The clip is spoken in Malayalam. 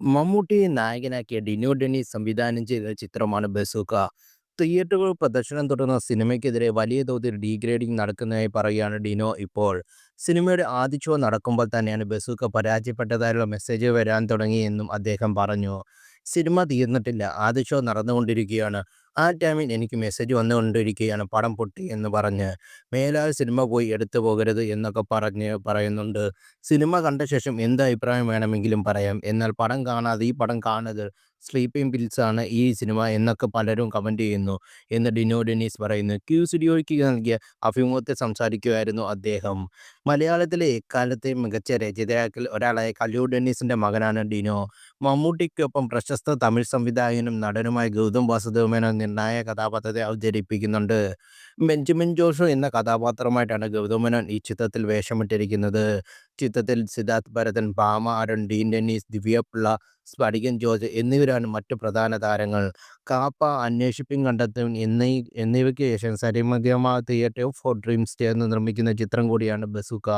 മമ്മൂട്ടി നായകനാക്കിയ ഡിനോ ഡെന്നീസ് സംവിധാനം ചെയ്ത ചിത്രമാണ് ബസൂക്ക. തിയേറ്ററുകൾ പ്രദർശനം തുടർന്ന സിനിമയ്ക്കെതിരെ വലിയ തോതിൽ ഡീഗ്രേഡിംഗ് നടക്കുന്നതായി പറയുകയാണ് ഡിനോ ഇപ്പോൾ. സിനിമയുടെ ആദ്യ ഷോ നടക്കുമ്പോൾ തന്നെയാണ് ബസൂക്ക പരാജയപ്പെട്ടതായുള്ള മെസ്സേജ് വരാൻ തുടങ്ങിയെന്നും അദ്ദേഹം പറഞ്ഞു. സിനിമ തീർന്നിട്ടില്ല, ആദ്യ ഷോ നടന്നുകൊണ്ടിരിക്കുകയാണ്. ആ ടൈമിൽ എനിക്ക് മെസ്സേജ് വന്നുകൊണ്ടിരിക്കുകയാണ് പടം പൊട്ടി എന്ന് പറഞ്ഞ്. മേലാൽ സിനിമ പോയി എടുത്തു പോകരുത് എന്നൊക്കെ പറയുന്നുണ്ട്. സിനിമ കണ്ട ശേഷം എന്ത് അഭിപ്രായം വേണമെങ്കിലും പറയാം. എന്നാൽ പടം കാണാതെ ഈ പടം കാണരുത്. സ്ലീപ്പിംഗ് പിൽസ് ആണ് ഈ സിനിമ എന്നൊക്കെ പലരും കമന്റ് ചെയ്യുന്നു എന്ന് ഡിനോ ഡെന്നീസ് പറയുന്നു. ക്യൂ സ്റ്റുഡിയോയ്ക്ക് നൽകിയ അഭിമുഖത്തിൽ സംസാരിക്കുകയായിരുന്നു അദ്ദേഹം. മലയാളത്തിലെ എക്കാലത്തെയും മികച്ച രചയിതാക്കളിൽ ഒരാളായ കല്ലൂർ ഡെന്നീസിന്റെ മകനാണ് ഡിനോ. മമ്മൂട്ടിക്കൊപ്പം പ്രശസ്ത തമിഴ് സംവിധായകനും നടനുമായ ഗൗതം വാസുദേവമേനോൻ നിർണായക കഥാപാത്രത്തെ അവതരിപ്പിക്കുന്നുണ്ട്. ബെഞ്ചമിൻ ജോഷു എന്ന കഥാപാത്രമായിട്ടാണ് ഗൗതം മേനോൻ ഈ ചിത്രത്തിൽ വേഷമിട്ടിരിക്കുന്നത്. ചിത്രത്തിൽ സിദ്ധാർത്ഥ് ഭരതൻ, ഭാമ അരുൺ, ഡീൻ ഡെന്നീസ്, ദിവ്യപിള്ള, സ്ഫടികൻ ജോർജ് എന്നിവരാണ് മറ്റു പ്രധാന താരങ്ങൾ. കാപ്പ, അന്വേഷിപ്പിൻ കണ്ടെത്തും എന്നിവയ്ക്ക് ശേഷം സരിഗമ തിയേറ്റർ ഫോർ ഡ്രീംസ് ചേർന്ന് നിർമ്മിക്കുന്ന ചിത്രം കൂടിയാണ് ബസൂക്ക.